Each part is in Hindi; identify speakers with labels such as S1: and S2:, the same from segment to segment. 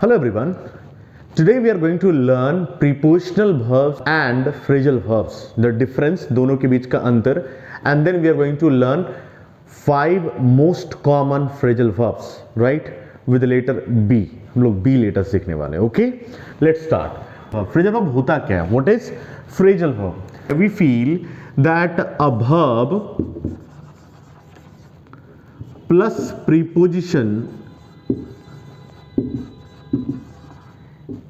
S1: Hello everyone. Today we are going to learn prepositional verbs and phrasal verbs. The difference दोनों के बीच का अंतर and then we are going to learn 5 most common phrasal verbs, right? With the letter B. हम लोग B letter सीखने वाले हैं. Okay? Let's start. Phrasal verb होता क्या है? What is phrasal verb? We feel that a verb plus preposition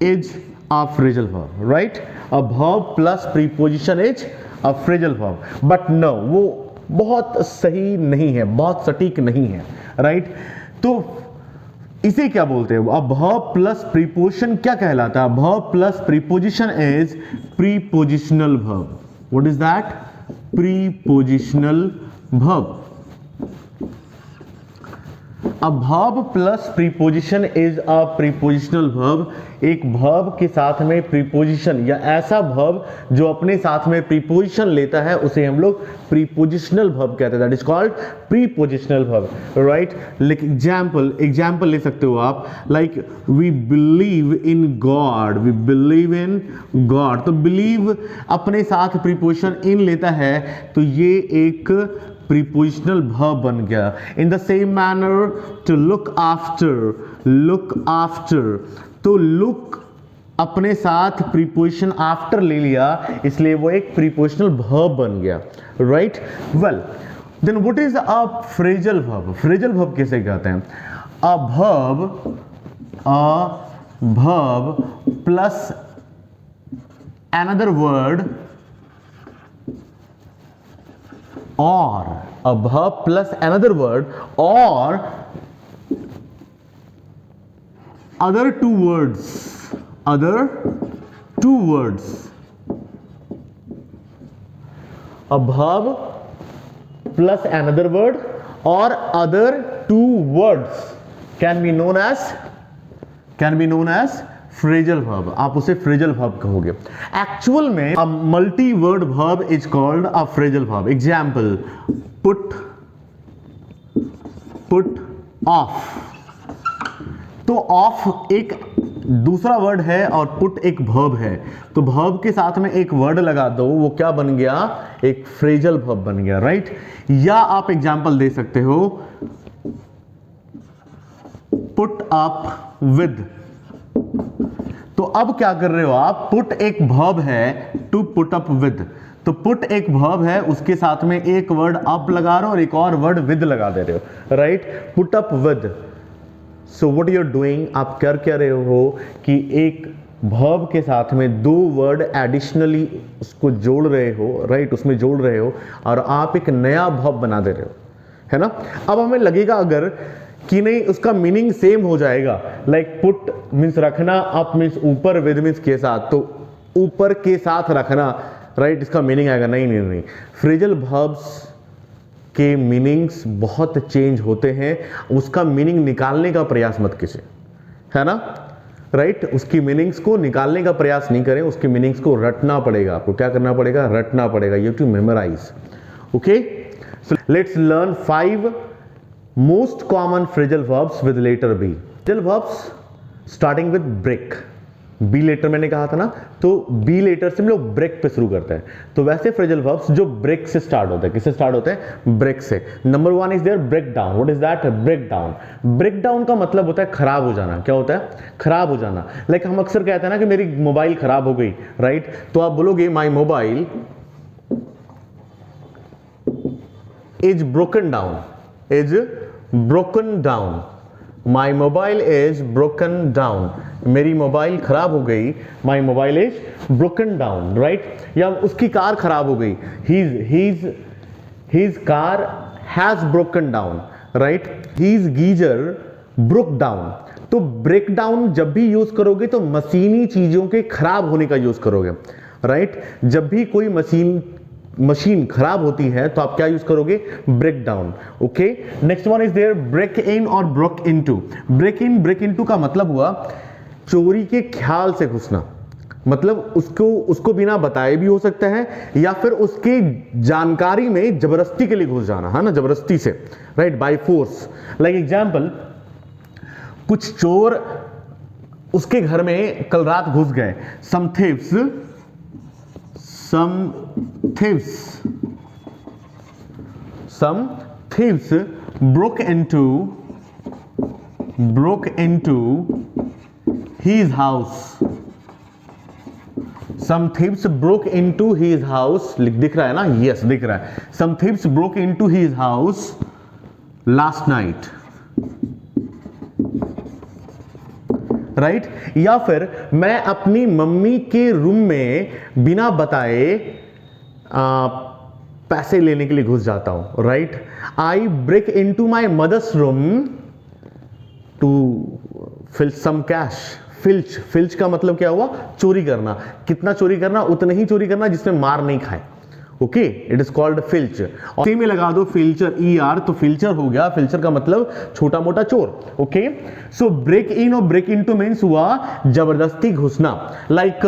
S1: is a phrasal verb, right? A verb plus preposition is a phrasal verb. But no, वो बहुत सही नहीं है, बहुत सटीक नहीं है, right? तो इसे क्या बोलते हैं? A verb plus preposition क्या कहलाता है? Verb plus preposition is prepositional verb. What is that? Prepositional verb. A verb plus preposition is a prepositional verb. एक verb के साथ में preposition या ऐसा verb जो अपने साथ में preposition लेता है उसे हम लोग prepositional verb कहते हैं. That is called prepositional verb, right? Like example ले सकते हो आप. Like we believe in God. We believe in God. तो believe अपने साथ preposition in लेता है तो ये एक prepositional verb बन गया. In the same manner to look after तो look अपने साथ preposition after ले लिया इसलिए वो एक prepositional verb बन गया, right? Well, then what is a phrasal verb? Phrasal verb कैसे कहते हैं? A verb plus another word or a verb plus another word or other two words a verb plus another word or other two words can be known as phrasal verb. आप उसे phrasal verb कहोगे. Actual में a multi word verb is called a phrasal verb. Example, put off. तो off एक दूसरा वर्ड है और put एक verb है. तो verb के साथ में एक वर्ड लगा दो वो क्या बन गया? एक phrasal verb बन गया, राइट? या आप एग्जाम्पल दे सकते हो put up with. तो अब क्या कर रहे हो आप? पुट एक verb है टू पुट अप विद. तो पुट एक verb है उसके साथ में एक वर्ड अप लगा रहे हो और एक और वर्ड विद लगा दे रहे हो, right? Put up with. So what you are doing, आप कर क्या रहे हो कि एक verb के साथ में दो वर्ड एडिशनली उसको जोड़ रहे हो, राइट? उसमें जोड़ रहे हो और आप एक नया verb बना दे रहे हो, है ना? अब हमें लगेगा अगर कि नहीं उसका मीनिंग सेम हो जाएगा. लाइक पुट मीन्स रखना, अप मीन्स ऊपर, विद मीन्स के साथ. तो ऊपर के साथ रखना, राइट? इसका मीनिंग आएगा. नहीं. फ्रेजल वर्ब्स के मीनिंग्स बहुत चेंज होते हैं. उसका मीनिंग निकालने का प्रयास मत कीजिए, है ना, राइट? उसकी मीनिंग्स को निकालने का प्रयास नहीं करें. उसके मीनिंग्स को रटना पड़ेगा. आपको क्या करना पड़ेगा? रटना पड़ेगा. You have to memorise. Okay, so let's learn 5 most common phrasal verbs with letter B. Phrasal verbs starting with break. B letter मैंने कहा था ना, तो B लेटर से हम लोग ब्रेक पे शुरू करते हैं. तो वैसे phrasal verbs जो ब्रेक से स्टार्ट होते हैं, किससे स्टार्ट होते हैं? ब्रेक से. Number 1 is there break down. What is that? Break down. Break down का मतलब होता है खराब हो जाना. क्या होता है? खराब हो जाना. लाइक हम अक्सर कहते हैं ना कि मेरी मोबाइल खराब हो गई, राइट? तो आप बोलोगे my mobile is broken down. broken down. My mobile is broken down. मेरी मोबाइल खराब हो गई. My mobile is broken down, right? या उसकी कार खराब हो गई. His car has broken down, right? His geyser broke down. तो ब्रेक डाउन जब भी यूज करोगे तो मशीनी चीजों के खराब होने का यूज करोगे, राइट? जब भी कोई मशीन खराब होती है तो आप क्या यूज करोगे? Break down. Okay, next one is there break in और ब्रेक इनटू. ब्रेक इनटू का मतलब हुआ चोरी के ख्याल से घुसना. मतलब उसको बिना बताए भी हो सकता है या फिर उसकी जानकारी में जबरदस्ती के लिए घुस जाना, है ना, जबरदस्ती से, right, by force. Like example, कुछ चोर उसके घर में कल रात घुस गए। some thieves broke into his house. Some thieves broke into his house, दिख रहा है ना? Yes, दिख रहा है। Some thieves broke into his house last night. Right या फिर मैं अपनी मम्मी के रूम में बिना बताए पैसे लेने के लिए घुस जाता हूं। Right, I break into my mother's room to filch some cash. Filch का मतलब क्या हुआ? चोरी करना। कितना चोरी करना? उतना ही चोरी करना जिसमें मार नहीं खाए। Okay, it is called filch. और सी में लगा दो फिल्चर ER, तो फिल्चर हो गया। फिल्चर का मतलब छोटा मोटा चोर। ओके, सो ब्रेक इन और ब्रेक इनटू मींस हुआ जबरदस्ती घुसना। लाइक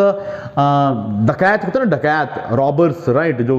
S1: डकैत होता है ना, डकैत, रॉबर्स, राइट, जो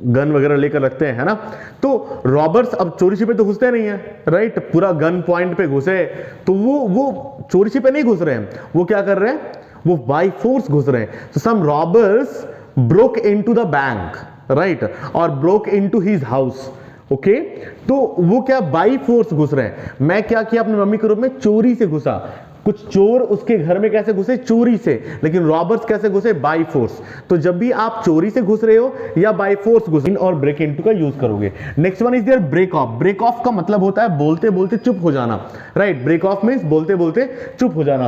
S1: गन वगैरह लेकर रखते हैं, है ना। तो रॉबर्स अब चोरी छिपे तो घुसते नहीं है, राइट। पूरा गन पॉइंट पे घुसे तो वो चोरी छिपे नहीं घुस रहे हैं, वो क्या कर रहे हैं? वो बाय फोर्स घुस रहे हैं। तो some robbers broke into the bank, right, और broke into his house. Okay, तो वो क्या बाई फोर्स घुस रहे हैं। मैं क्या किया? अपनी मम्मी के रूम में चोरी से घुसा। कुछ चोर उसके घर में कैसे घुसे? चोरी से। लेकिन रॉबर्स कैसे घुसे? By force. तो जब भी आप चोरी से घुस रहे हो या बाई फोर्स घुस, इन और ब्रेक इनटू का यूज करोगे। Next one is there break off. Break off का मतलब होता है बोलते बोलते चुप हो जाना, राइट। ब्रेक ऑफ मींस बोलते बोलते चुप हो जाना।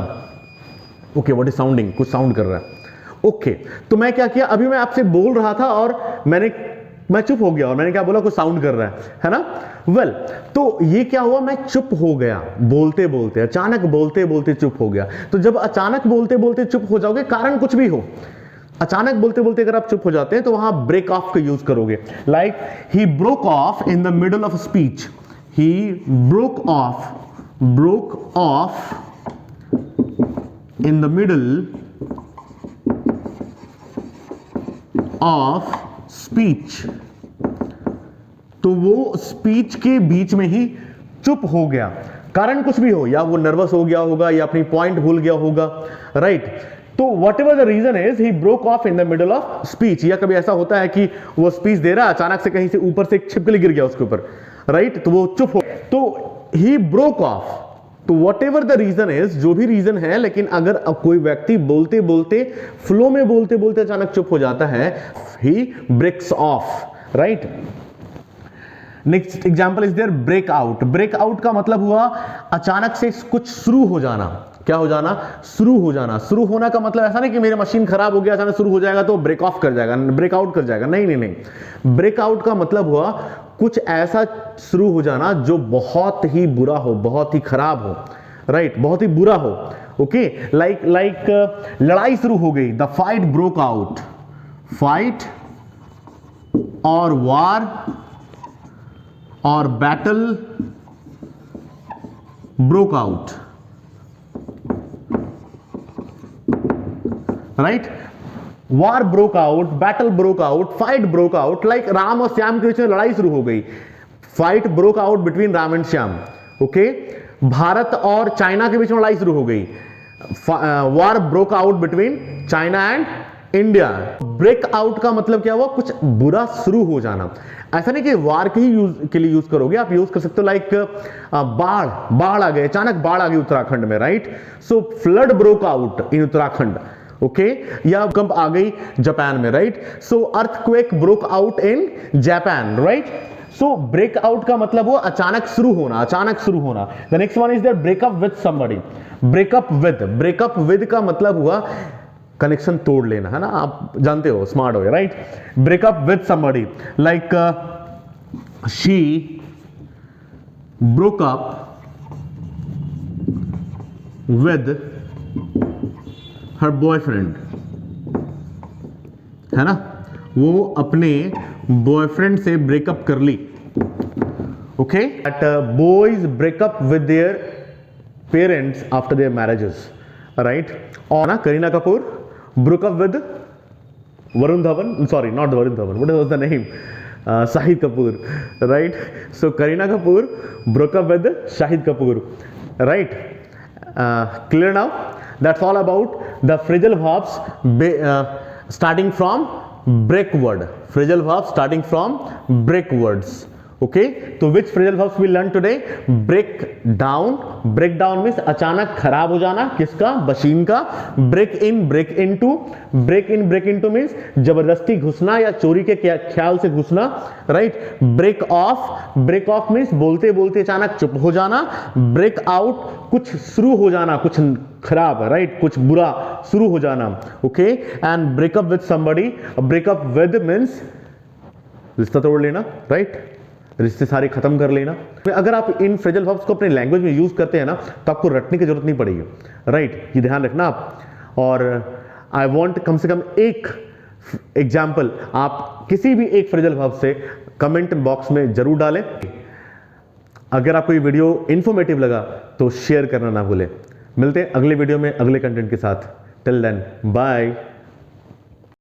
S1: Okay, what is sounding? कुछ साउंड कर रहा है। ओके, तो मैं क्या किया? अभी मैं आपसे बोल रहा था और मैं चुप हो गया और मैंने क्या बोला? कुछ साउंड कर रहा है ना। वेल, तो ये क्या हुआ? मैं चुप हो गया बोलते बोलते, अचानक बोलते बोलते चुप हो गया। तो जब अचानक बोलते बोलते चुप हो जाओगे, कारण कुछ भी हो, अचानक बोलते बोलते अगर आप चुप हो जाते हैं तो वहां ब्रेक ऑफ का यूज करोगे। Like he broke off in the middle of speech. He broke off in the middle of speech. तो वो स्पीच के बीच में ही चुप हो गया। कारण कुछ भी हो, या वो नर्वस हो गया होगा या अपनी पॉइंट भूल गया होगा, राइट। तो whatever the reason is, he broke off in the middle of speech. या कभी ऐसा होता है कि वो स्पीच दे रहा है, अचानक से कहीं से ऊपर से एक छिपकली गिर गया उसके ऊपर, राइट, तो वो चुप हो। तो ही ब्रोक ऑफ। तो whatever the reason is, जो भी रीजन है, लेकिन अगर कोई व्यक्ति बोलते बोलते, फ्लो में बोलते बोलते अचानक चुप हो जाता है, he breaks off, right. Next example is there break out. Break out का मतलब हुआ अचानक से कुछ शुरू हो जाना। क्या हो जाना? शुरू हो जाना। शुरू होना का मतलब ऐसा नहीं कि मेरी मशीन खराब हो गया, अचानक शुरू हो जाएगा तो ब्रेक ऑफ कर जाएगा, ब्रेक आउट कर जाएगा। नहीं नहीं नहीं, ब्रेक आउट का मतलब हुआ कुछ ऐसा शुरू हो जाना जो बहुत ही बुरा हो, बहुत ही खराब हो, राइट, बहुत ही बुरा हो। ओके, लाइक लड़ाई शुरू हो गई, the fight broke out. Fight और वार और battle broke out, right. War broke out, battle broke out, fight broke out. Like Ram और श्याम के बीच में लड़ाई शुरू हो गई। Fight broke out between Ram and Shyam. Okay, Bharat और चाइना के बीच में लड़ाई शुरू हो गई। War broke out between China and India. Break out का मतलब क्या हुआ? कुछ बुरा शुरू हो जाना। ऐसा नहीं कि वार के ही के लिए यूज करोगे, आप यूज कर सकते हो लाइक बाढ़ आ गए, अचानक बाढ़ आ गई उत्तराखंड में, right. So flood broke out in Uttarakhand. Okay, या भूकंप आ गई जापान में, right. So earthquake broke out in Japan, right. So break out का मतलब वो अचानक शुरू होना, अचानक शुरू होना। The next one is that breakup with somebody. Breakup with का मतलब हुआ कनेक्शन तोड़ लेना, है ना, आप जानते हो, स्मार्ट हो, right. Breakup with somebody, like she broke up with her boyfriend, है ना, वो अपने बॉयफ्रेंड से ब्रेकअप कर ली। Okay, that boys breakup with their parents after their marriages, right. और ना Kareena Kapoor broke up with Varun Dhawan, sorry, not Varun Dhawan, what was the name? Shahid Kapoor, right? So Kareena Kapoor broke up with Shahid Kapoor, right? Clear now? That's all about the phrasal verbs starting from break word. Phrasal verbs starting from break words. Okay, तो which phrasal verbs we learn today? Break down. Break down means अचानक खराब हो जाना, किसका? मशीन का. Break in, break into. Break in, break into means जबरदस्ती घुसना या चोरी के ख्याल से घुसना, right? Break off. Break off means बोलते बोलते अचानक चुप हो जाना. Break out कुछ शुरू हो जाना, कुछ खराब, राइट, कुछ बुरा शुरू हो जाना. Okay, and breakup with somebody. Breakup with means रिश्ता तोड़ लेना, राइट, रिश्ते सारे खत्म कर लेना. अगर आप इन फ्रेजल वर्ब्स को अपने लैंग्वेज में यूज करते हैं ना, तो आपको रटने की जरूरत नहीं पड़ेगी, राइट, ये ध्यान रखना आप. और आई वॉन्ट कम से कम एक एग्जाम्पल आप किसी भी एक फ्रेजल वर्ब से कमेंट बॉक्स में जरूर डालें. अगर आपको ये वीडियो इंफॉर्मेटिव लगा तो शेयर करना ना भूलें. मिलते हैं अगले वीडियो में अगले कंटेंट के साथ. Till then bye.